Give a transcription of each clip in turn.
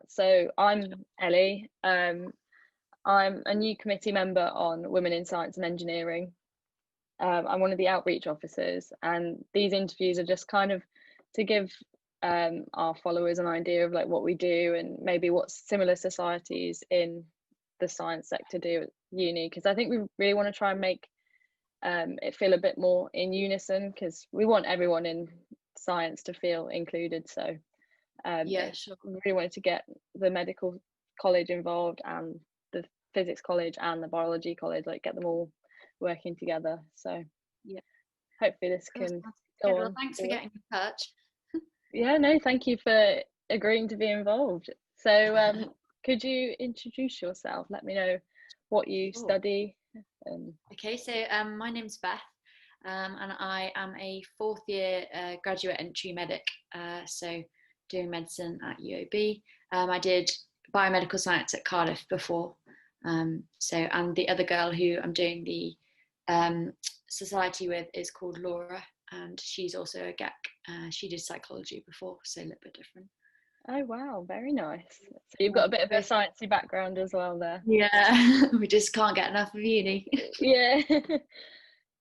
So I'm Ellie. I'm a new committee member on Women in Science and Engineering. I'm one of the outreach officers, and these interviews are just kind of to give our followers an idea of like what we do and maybe what similar societies in the science sector do at uni, because I think we really want to try and make it feel a bit more in unison, because we want everyone in science to feel included. So Yeah, sure. we really wanted to get the medical college involved and the physics college and the biology college, like get them all working together. So Yeah, hopefully this cool. can Sounds good. go Well, on thanks for forward. getting in touch. Yeah, no, thank you for agreeing to be involved. So could you introduce yourself? Let me know what you Sure. study. Okay, so my name's Beth, and I am a fourth year graduate entry medic, so doing medicine at UOB. I did biomedical science at Cardiff before, and the other girl who I'm doing the society with is called Laura, and she's also a GAC. She did psychology before, so a little bit different. Oh wow, very nice. So you've got Yeah, a bit of a both. sciencey background as well there. Yeah, we just can't get enough of uni. Yeah.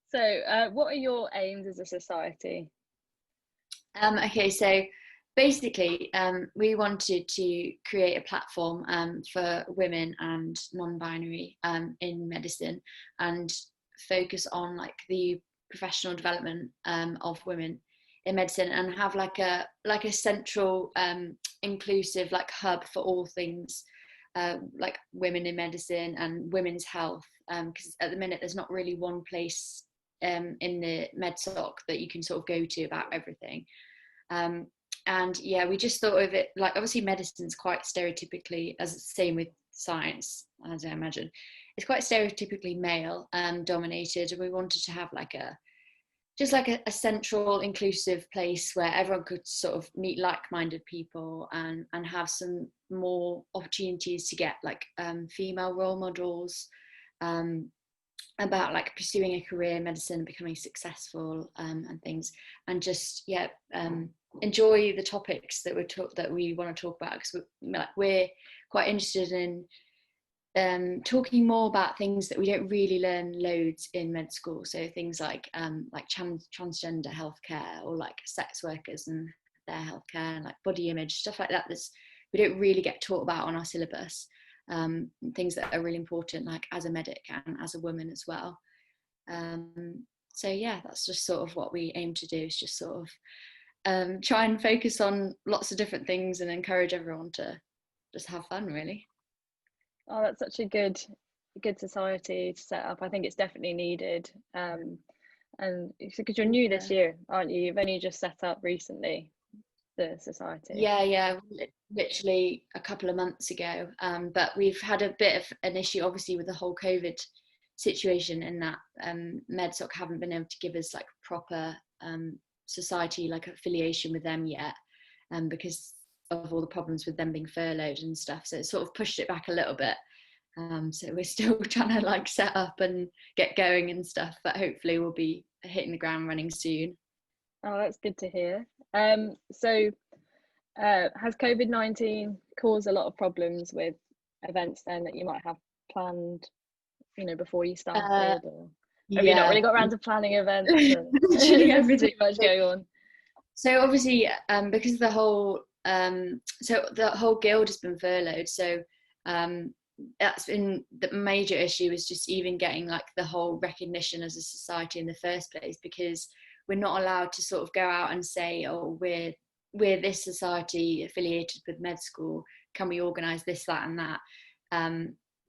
So what are your aims as a society? Okay, so basically, we wanted to create a platform for women and non-binary in medicine, and focus on like the professional development of women in medicine, and have like a central inclusive like hub for all things like women in medicine and women's health. Because at the minute, there's not really one place in the medsoc that you can sort of go to about everything. Um, and yeah, we just thought of it like, obviously medicine's quite stereotypically, as the same with science, as I imagine, it's quite stereotypically male dominated, and we wanted to have like a central inclusive place where everyone could sort of meet like-minded people, and have some more opportunities to get like female role models um, about like pursuing a career in medicine and becoming successful, and things, and just enjoy the topics that we want to talk about, because we're quite interested in talking more about things that we don't really learn loads in med school. So things like transgender healthcare, or like sex workers and their healthcare, and like body image, stuff like that. We don't really get taught about on our syllabus. Things that are really important, like as a medic and as a woman as well. So yeah, that's just sort of what we aim to do, is just sort of try and focus on lots of different things and encourage everyone to just have fun, really. Oh, that's such a good society to set up. I think it's definitely needed. And because you're new this Yeah. year, aren't you? You've only just set up recently, the society. Yeah, literally a couple of months ago. But we've had a bit of an issue, obviously, with the whole COVID situation, in that MedSoc haven't been able to give us like proper society like affiliation with them yet, because of all the problems with them being furloughed and stuff. So it sort of pushed it back a little bit. So we're still trying to like set up and get going and stuff, but hopefully we'll be hitting the ground running soon. Oh, that's good to hear. So has COVID-19 caused a lot of problems with events then that you might have planned, before you Uh, started, or have you not really yeah, got around to planning events and literally there's too everything. much going on? So obviously, because the whole guild has been furloughed, so that's been the major issue, is just even getting like the whole recognition as a society in the first place, because we're not allowed to sort of go out and say, oh, we're this society affiliated with med school, can we organise this, that and that,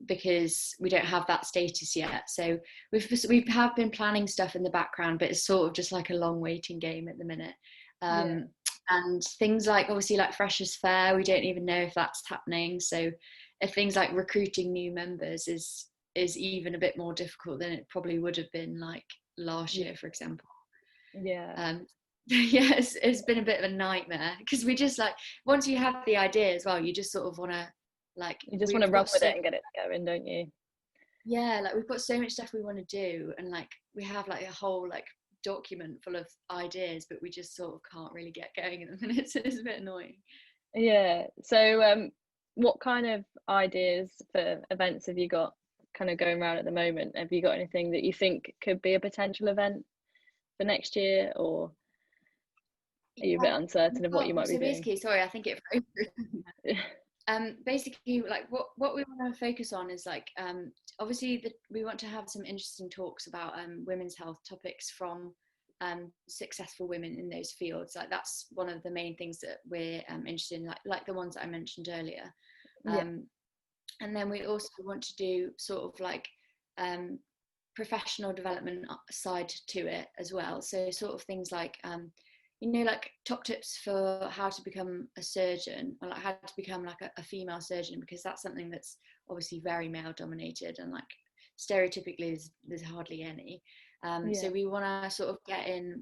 because we don't have that status yet. So we have been planning stuff in the background, but it's sort of just like a long waiting game at the minute. Yeah. And things like, obviously, like Freshers Fair, we don't even know if that's happening. So if things like recruiting new members is even a bit more difficult than it probably would have been like last year, for example. Yeah. Yeah, it's been a bit of a nightmare, because we just like, once you have the idea as well, you just sort of want to like, You just want to we've run got with so, it and get it going, don't you? yeah, like we've got so much stuff we want to do, and like we have like a whole like document full of ideas, but we just sort of can't really get going in the minute, so it's a bit annoying. Yeah. So what kind of ideas for events have you got kind of going around at the moment? Have you got anything that you think could be a potential event for next year, or are you a bit uncertain of what you might be So doing? basically, sorry, I think it basically, like what we want to focus on is like obviously we want to have some interesting talks about women's health topics from successful women in those fields. Like that's one of the main things that we're interested in, like the ones that I mentioned earlier. Yeah, And then we also want to do sort of like professional development side to it as well. So sort of things like you know, like top tips for how to become a surgeon, or like how to become like a female surgeon, because that's something that's obviously very male dominated, and like stereotypically there's hardly any. yeah, So we want to sort of get in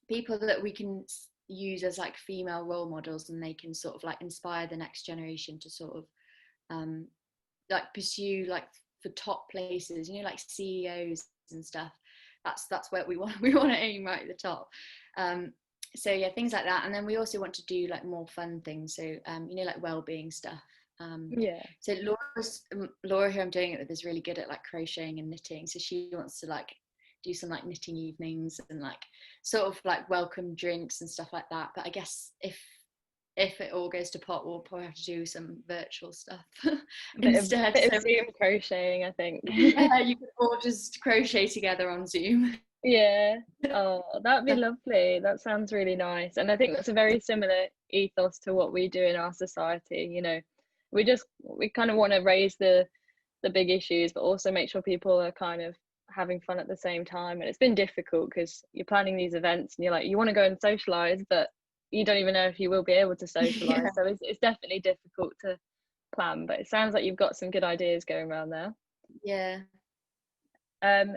people that we can use as like female role models, and they can sort of like inspire the next generation to sort of like pursue like for top places, you know, like CEOs and stuff. That's where we want to aim right at the top. So yeah, things like that. And then we also want to do like more fun things, so you know, like well-being stuff. yeah. So Laura, who I'm doing it with, is really good at like crocheting and knitting, so she wants to like do some like knitting evenings and like sort of like welcome drinks and stuff like that. But I guess if it all goes to pot, we'll probably have to do some virtual stuff instead. Bit of So Zoom crocheting, I think. yeah, you could all just crochet together on Zoom. Yeah. Oh, that'd be lovely. That sounds really nice. And I think that's a very similar ethos to what we do in our society. You know, we kind of want to raise the big issues, but also make sure people are kind of having fun at the same time. And it's been difficult because you're planning these events and you're like, you want to go and socialize, but you don't even know if you will be able to Yeah. socialize. So it's definitely difficult to plan, but it sounds like you've got some good ideas going around there. Yeah.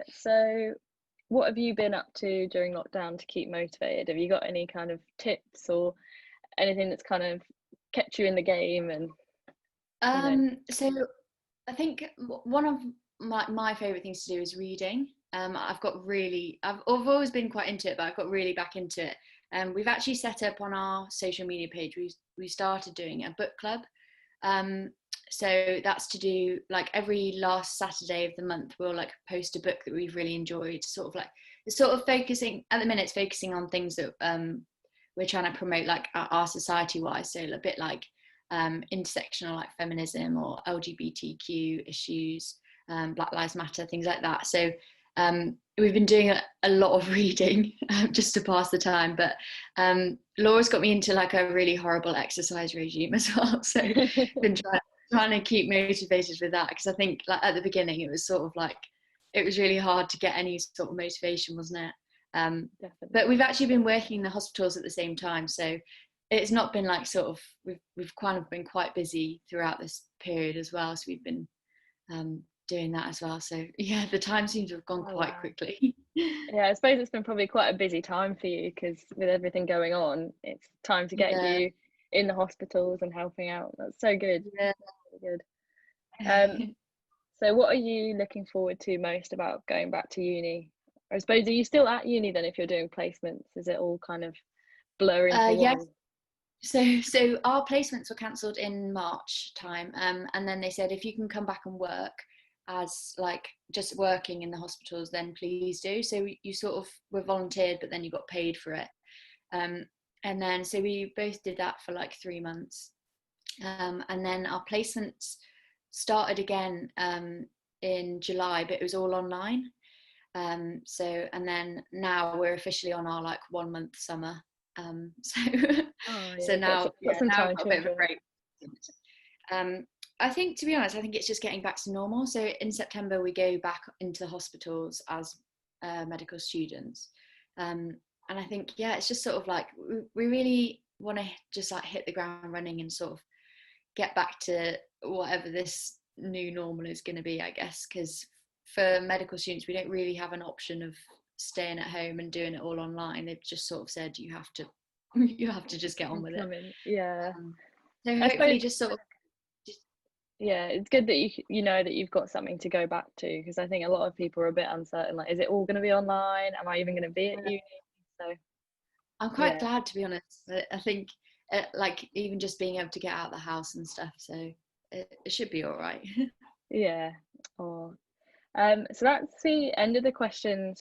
So what have you been up to during lockdown to keep motivated? Have you got any kind of tips or anything that's kind of kept you in the game and, you know? So I think one of my favorite things to do is reading. I've always been quite into it, but I've got really back into it. We've actually set up on our social media page, we started doing a book club. So that's to do like every last Saturday of the month, we'll like post a book that we've really enjoyed, sort of like it's sort of focusing at the minute, it's focusing on things that we're trying to promote like our society wise. So a bit like intersectional like feminism or LGBTQ issues, Black Lives Matter, things like that. So we've been doing a lot of reading just to pass the time, but Laura's got me into like a really horrible exercise regime as well. So been trying to keep motivated with that, because I think like at the beginning it was sort of like it was really hard to get any sort of motivation, wasn't it? Definitely. But we've actually been working in the hospitals at the same time, so it's not been like sort of we've kind of been quite busy throughout this period as well, so we've been doing that as well. So yeah, the time seems to have gone Oh, quite wow. quickly. Yeah, I suppose it's been probably quite a busy time for you because with everything going on, it's time to get Yeah. you in the hospitals and helping out. That's so good. Yeah. Really good. So what are you looking forward to most about going back to uni? I suppose, are you still at uni then if you're doing placements? Is it all kind of blur into Yeah. one? So our placements were cancelled in March time, and then they said if you can come back and work as like just working in the hospitals, then please do. So you sort of were volunteered, but then you got paid for it. Um, and then so we both did that for like 3 months, and then our placements started again in July, but it was all online. So and then now we're officially on our like 1 month summer. So Oh yeah, so you've got now got some now I've time got to a bit of a enjoy. break. I think, to be honest, I think it's just getting back to normal. So in September we go back into the hospitals as medical students, and I think yeah, it's just sort of like we really want to just like hit the ground running and sort of get back to whatever this new normal is going to be, I guess, because for medical students we don't really have an option of staying at home and doing it all online. They've just sort of said you have to you have to just get on with it. Come in. Yeah. So I suppose, hopefully just sort of just, yeah, it's good that you know that you've got something to go back to because I think a lot of people are a bit uncertain. Like, is it all going to be online? Am I even going to be at uni? So I'm quite yeah, glad, to be honest. I think like even just being able to get out of the house and stuff. So it should be all right. Yeah. Oh. So that's the end of the questions